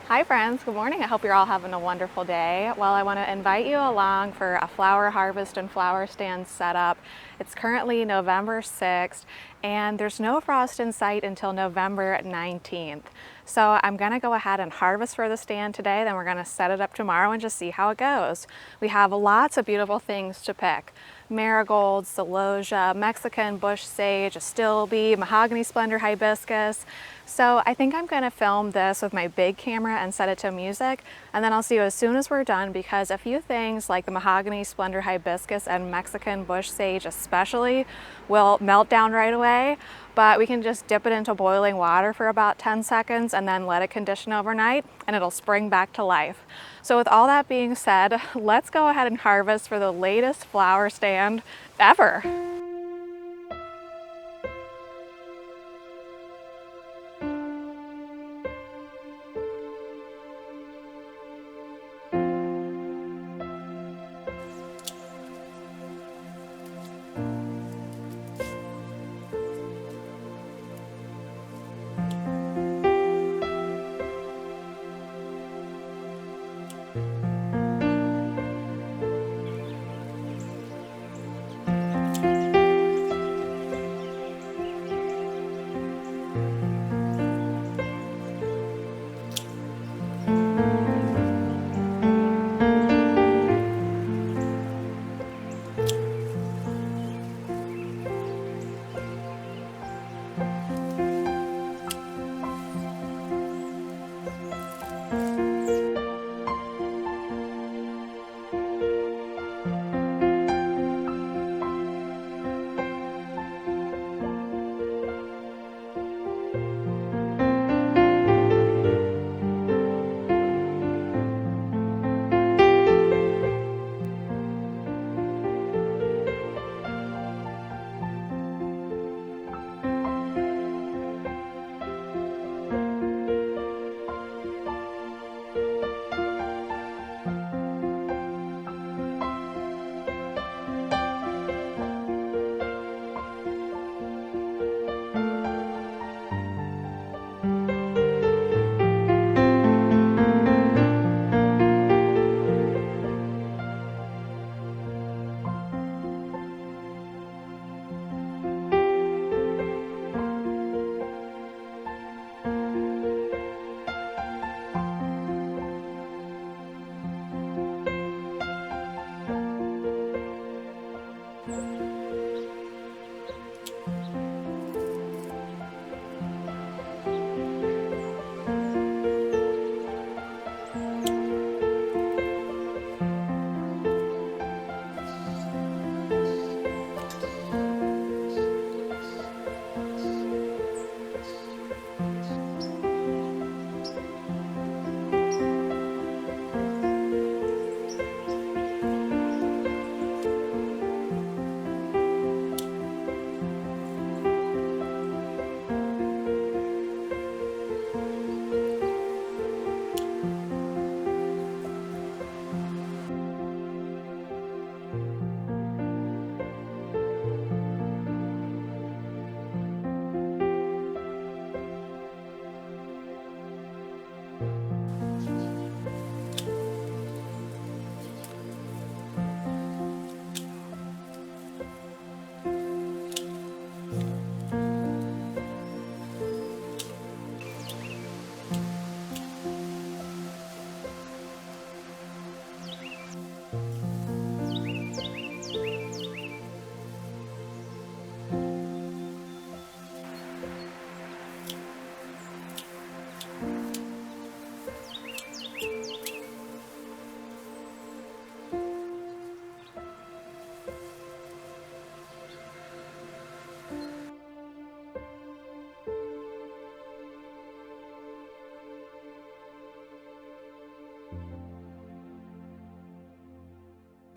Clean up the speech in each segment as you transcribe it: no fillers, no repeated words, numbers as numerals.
Hi friends, good morning. I hope you're all having a wonderful day. Well, I want to invite you along for a flower harvest and flower stand setup. It's currently November 6th and there's no frost in sight until November 19th. So I'm going to go ahead and harvest for the stand today, then we're going to set it up tomorrow and just see how it goes. We have lots of beautiful things to pick. Marigolds, celosia, Mexican bush sage, astilbe, mahogany splendor, hibiscus. So I think I'm going to film this with my big camera and set it to music, and then I'll see you as soon as we're done, because a few things like the mahogany splendor hibiscus and Mexican bush sage especially will melt down right away, but we can just dip it into boiling water for about 10 seconds and then let it condition overnight and it'll spring back to life. So with all that being said, let's go ahead and harvest for the latest flower stand ever.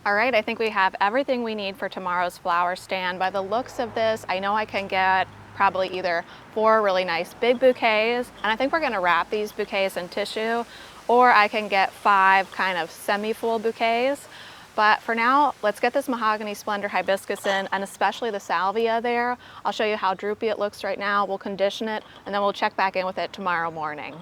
All right, I think we have everything we need for tomorrow's flower stand. By the looks of this, I know I can get probably either 4 really nice big bouquets, and I think we're gonna wrap these bouquets in tissue, or I can get 5 kind of semi-full bouquets. But for now, let's get this mahogany splendor hibiscus in, and especially the salvia there. I'll show you how droopy it looks right now. We'll condition it, and then we'll check back in with it tomorrow morning.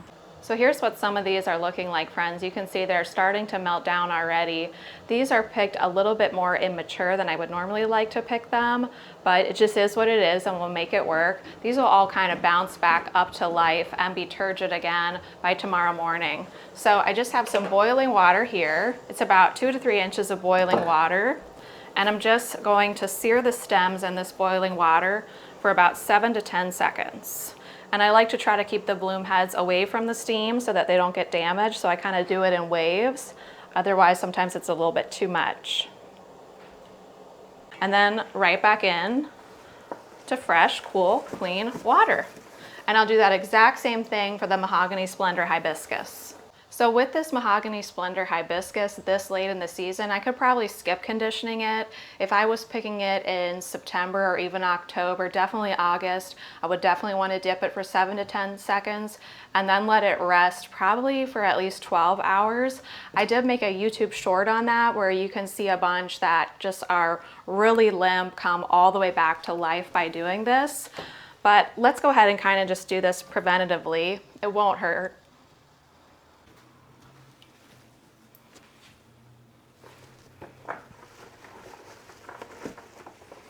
So here's what some of these are looking like, friends. You can see they're starting to melt down already. These are picked a little bit more immature than I would normally like to pick them, but it just is what it is and we'll make it work. These will all kind of bounce back up to life and be turgid again by tomorrow morning. So I just have some boiling water here. It's about 2 to 3 inches of boiling water. And I'm just going to sear the stems in this boiling water for about 7 to 10 seconds. And I like to try to keep the bloom heads away from the steam so that they don't get damaged, so I kind of do it in waves. Otherwise, sometimes it's a little bit too much. And then right back in to fresh, cool, clean water. And I'll do that exact same thing for the Mahogany Splendor hibiscus. So with this Mahogany Splendor hibiscus this late in the season, I could probably skip conditioning it. If I was picking it in September or even October, definitely August, I would definitely want to dip it for 7 to 10 seconds and then let it rest probably for at least 12 hours. I did make a YouTube short on that where you can see a bunch that just are really limp, come all the way back to life by doing this. But let's go ahead and kind of just do this preventatively. It won't hurt.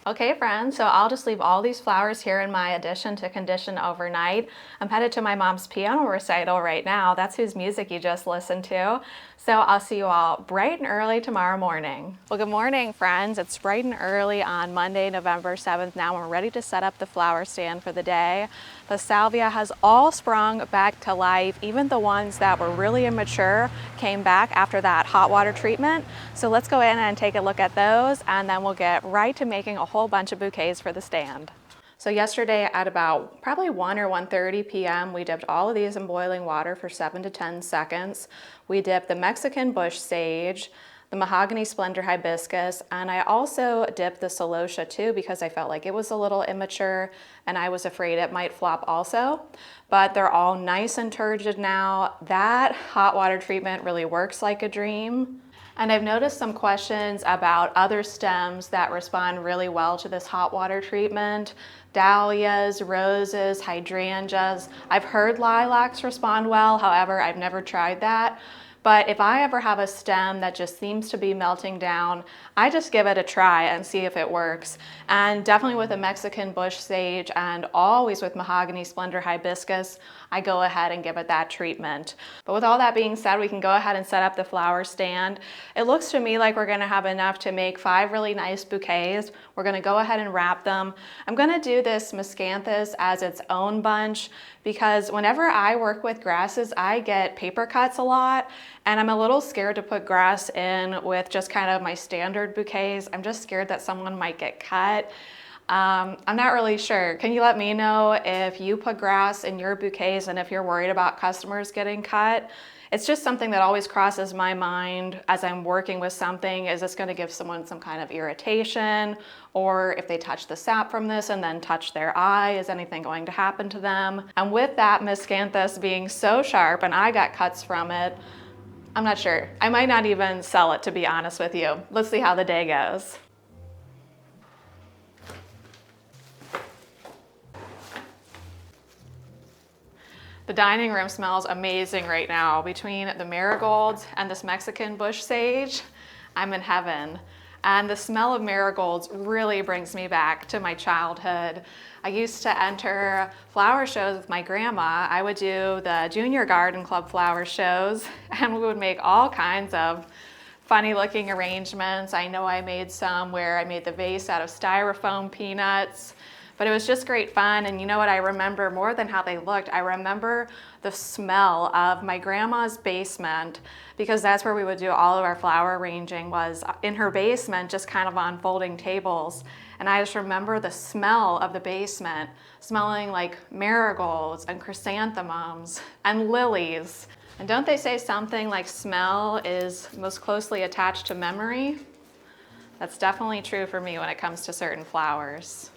Okay friends, so I'll just leave all these flowers here in my addition to condition overnight. I'm headed to my mom's piano recital right now. That's whose music you just listened to. So I'll see you all bright and early tomorrow morning. Well, good morning friends. It's bright and early on Monday, November 7th. Now we're ready to set up the flower stand for the day. The salvia has all sprung back to life. Even the ones that were really immature came back after that hot water treatment. So let's go in and take a look at those and then we'll get right to making a whole bunch of bouquets for the stand. So yesterday at about probably 1 or 1:30 p.m. we dipped all of these in boiling water for 7 to 10 seconds. We dipped the Mexican bush sage, the Mahogany Splendor hibiscus, and I also dipped the celosia too because I felt like it was a little immature and I was afraid it might flop also. But they're all nice and turgid now. That hot water treatment really works like a dream. And I've noticed some questions about other stems that respond really well to this hot water treatment. Dahlias, roses, hydrangeas. I've heard lilacs respond well, however, I've never tried that. But if I ever have a stem that just seems to be melting down, I just give it a try and see if it works. And definitely with a Mexican bush sage and always with Mahogany Splendor hibiscus, I go ahead and give it that treatment. But with all that being said, we can go ahead and set up the flower stand. It looks to me like we're gonna have enough to make 5 really nice bouquets. We're gonna go ahead and wrap them. I'm gonna do this miscanthus as its own bunch because whenever I work with grasses, I get paper cuts a lot and I'm a little scared to put grass in with just kind of my standard bouquets. I'm just scared that someone might get cut. I'm not really sure. Can you let me know if you put grass in your bouquets and if you're worried about customers getting cut? It's just something that always crosses my mind as I'm working with something. Is this going to give someone some kind of irritation? Or if they touch the sap from this and then touch their eye, is anything going to happen to them? And with that miscanthus being so sharp and I got cuts from it, I'm not sure. I might not even sell it, to be honest with you. Let's see how the day goes. The dining room smells amazing right now. Between the marigolds and this Mexican bush sage, I'm in heaven. And the smell of marigolds really brings me back to my childhood. I used to enter flower shows with my grandma. I would do the junior garden club flower shows and we would make all kinds of funny looking arrangements. I know I made some where I made the vase out of styrofoam peanuts. But it was just great fun, and you know what I remember more than how they looked? I remember the smell of my grandma's basement, because that's where we would do all of our flower arranging, was in her basement, just kind of on folding tables. And I just remember the smell of the basement, smelling like marigolds and chrysanthemums and lilies. And don't they say something like smell is most closely attached to memory? That's definitely true for me when it comes to certain flowers.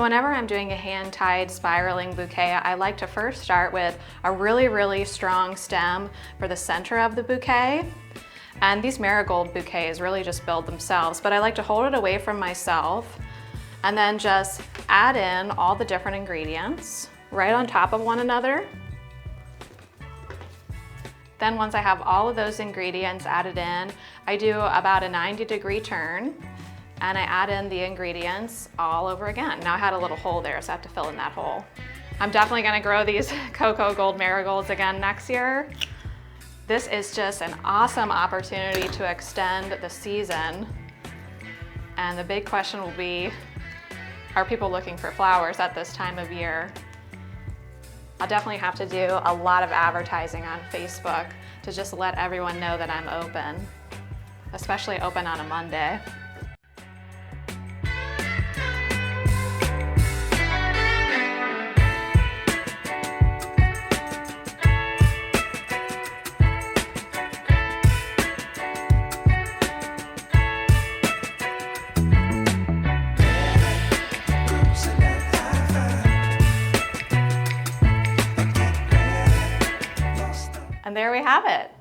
So whenever I'm doing a hand-tied spiraling bouquet, I like to first start with a really strong stem for the center of the bouquet. And these marigold bouquets really just build themselves, but I like to hold it away from myself and then just add in all the different ingredients right on top of one another. Then once I have all of those ingredients added in, I do about a 90-degree turn and I add in the ingredients all over again. Now I had a little hole there, so I have to fill in that hole. I'm definitely gonna grow these cocoa gold marigolds again next year. This is just an awesome opportunity to extend the season. And the big question will be, are people looking for flowers at this time of year? I'll definitely have to do a lot of advertising on Facebook to just let everyone know that I'm open, especially open on a Monday. And there we have it.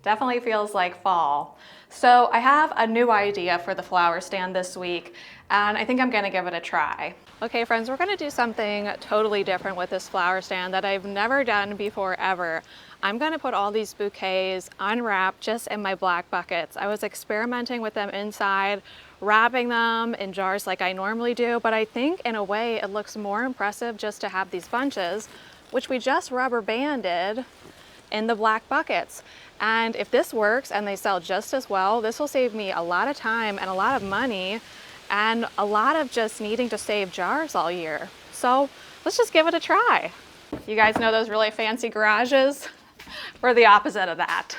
Definitely feels like fall. So I have a new idea for the flower stand this week, and I think I'm gonna give it a try. Okay friends, we're gonna do something totally different with this flower stand that I've never done before ever. I'm gonna put all these bouquets unwrapped just in my black buckets. I was experimenting with them inside, wrapping them in jars like I normally do, but I think in a way it looks more impressive just to have these bunches, which we just rubber banded in the black buckets. And if this works and they sell just as well, this will save me a lot of time and a lot of money and a lot of just needing to save jars all year. So let's just give it a try. You guys know those really fancy garages? We're the opposite of that.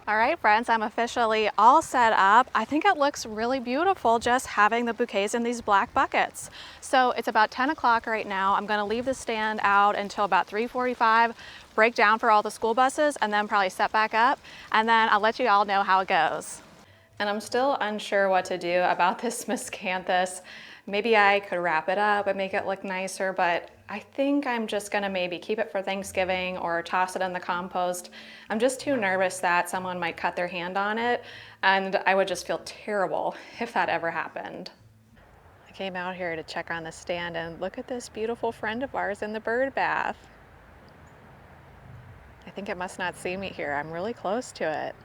All right, friends, I'm officially all set up. I think it looks really beautiful just having the bouquets in these black buckets. So it's about 10 o'clock right now. I'm gonna leave the stand out until about 3:45, break down for all the school buses, and then probably set back up. And then I'll let you all know how it goes. And I'm still unsure what to do about this miscanthus. Maybe I could wrap it up and make it look nicer, but I think I'm just gonna maybe keep it for Thanksgiving or toss it in the compost. I'm just too nervous that someone might cut their hand on it, and I would just feel terrible if that ever happened. I came out here to check on the stand and look at this beautiful friend of ours in the bird bath. I think it must not see me here. I'm really close to it.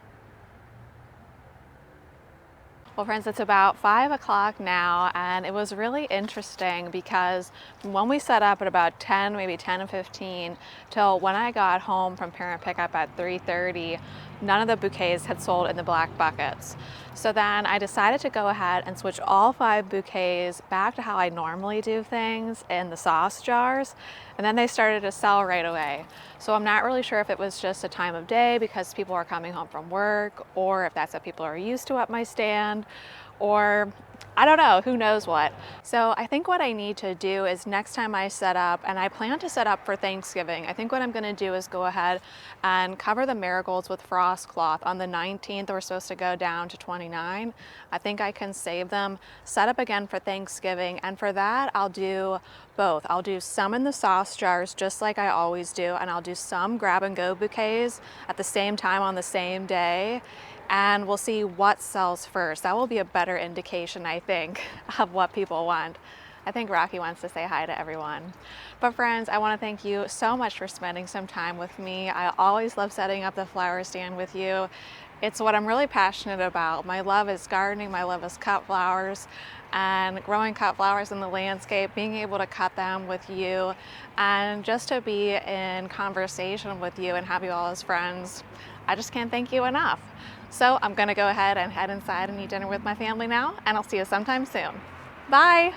Well friends, it's about 5 o'clock now, and it was really interesting because when we set up at about 10, maybe 10:15, till when I got home from parent pickup at 3:30, none of the bouquets had sold in the black buckets. So then I decided to go ahead and switch all 5 bouquets back to how I normally do things in the sauce jars, and then they started to sell right away. So I'm not really sure if it was just a time of day because people are coming home from work, or if that's what people are used to at my stand, or I don't know, who knows what. So I think what I need to do is next time I set up, and I plan to set up for Thanksgiving, I think what I'm gonna do is go ahead and cover the marigolds with frost cloth. On the 19th, we're supposed to go down to 29. I think I can save them, set up again for Thanksgiving, and for that, I'll do both. I'll do some in the sauce jars, just like I always do, and I'll do some grab and go bouquets at the same time on the same day. And we'll see what sells first. That will be a better indication, I think, of what people want. I think Rocky wants to say hi to everyone. But friends, I want to thank you so much for spending some time with me. I always love setting up the flower stand with you. It's what I'm really passionate about. My love is gardening, my love is cut flowers, and growing cut flowers in the landscape, being able to cut them with you, and just to be in conversation with you and have you all as friends. I just can't thank you enough. So I'm gonna go ahead and head inside and eat dinner with my family now, and I'll see you sometime soon. Bye.